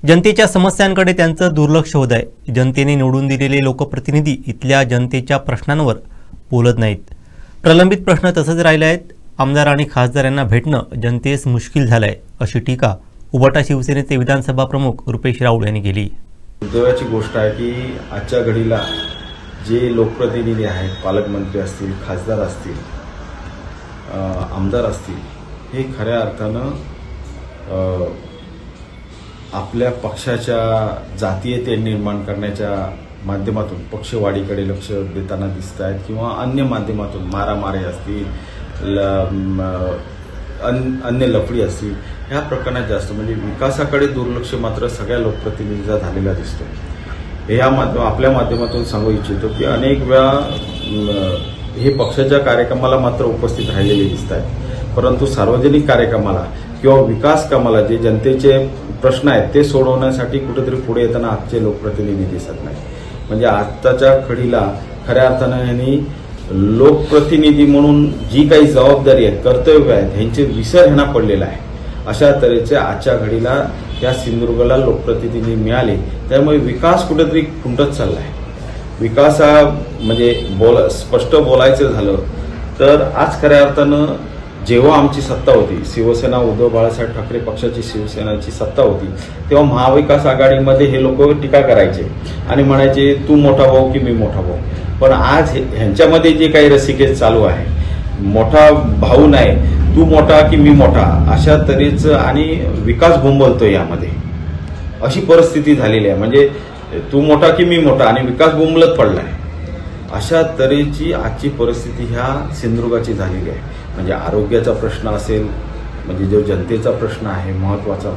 जनतेच्या समस्यांकडे त्यांचं दुर्लक्ष होत आहे। जनतेने निवडून दिलेले लोकप्रतिनिधी इथल्या जनतेच्या प्रश्नांवर बोलत नाहीत। प्रलंबित प्रश्न तसंच राहिले आहेत। आमदार आणि खासदार यांना भेटणं जनतेस मुश्किल झालंय, अशी टीका उबाटा शिवसेनेचे विधानसभा प्रमुख रुपेश राऊळ यांनी केली। दुर्दैवाची गोष्ट आहे की आजच्या घडीला जे लोकप्रतिनिधी आहेत, पालकमंत्री असतील, खासदार असतील, आमदार असतील, हे खऱ्या अर्थानं आपल्या पक्षाच्या जातीयते निर्माण करण्याच्या माध्यमातून पक्षवाढीकडे लक्ष देताना दिसत आहेत किंवा अन्य माध्यमातून मारामारी असतील, अन्य लफडी असतील, ह्या प्रकरणात जास्त म्हणजे विकासाकडे दुर्लक्ष मात्र सगळ्या लोकप्रतिनिधींचा झालेला दिसतो। हे आपल्या माध्यमातून सांगू इच्छितो की अनेक वेळा हे पक्षाच्या कार्यक्रमाला मात्र उपस्थित राहिलेले दिसत आहेत, परंतु सार्वजनिक कार्यक्रमाला किंवा विकास कामाला जे जनतेचे प्रश्न आहेत ते सोडवण्यासाठी कुठेतरी पुढे येताना आजचे लोकप्रतिनिधी दिसत नाही। म्हणजे आताच्या घडीला खऱ्या अर्थानं यांनी लोकप्रतिनिधी म्हणून जी काही जबाबदारी आहे, कर्तव्य आहेत, ह्यांचे विसर ह्यांना पडलेला आहे। अशा तऱ्हेचे आजच्या घडीला या सिंधुदुर्गला लोकप्रतिनिधी मिळाले, त्यामुळे विकास कुठेतरी खुंटत चालला आहे। विकास हा म्हणजे स्पष्ट बोलायचं झालं तर आज खऱ्या अर्थानं जेव्हा आमची सत्ता होती, शिवसेना उद्धव बाळासाहेब ठाकरे पक्षाची शिवसेनाची सत्ता होती, तेव्हा महाविकास आघाडीमध्ये हे लोक टीका करायचे आणि म्हणायचे तू मोठा भाऊ की मी मोठा भाऊ। पण आज ह्यांच्यामध्ये जे काही रसिकेच चालू आहे, मोठा भाऊ नाही, तू मोठा की मी मोठा, अशा तऱ्हेचं आणि विकास बोंबलतोय यामध्ये, अशी परिस्थिती झालेली आहे। म्हणजे तू मोठा की मी मोठा आणि विकास बोंबलत पडलाय, अशा तऱ्हेची आजची परिस्थिती ह्या सिंधुदुर्गाची झालेली आहे। म्हणजे आरोग्याचा प्रश्न असेल, म्हणजे जो जनतेचा प्रश्न आहे महत्वाचा,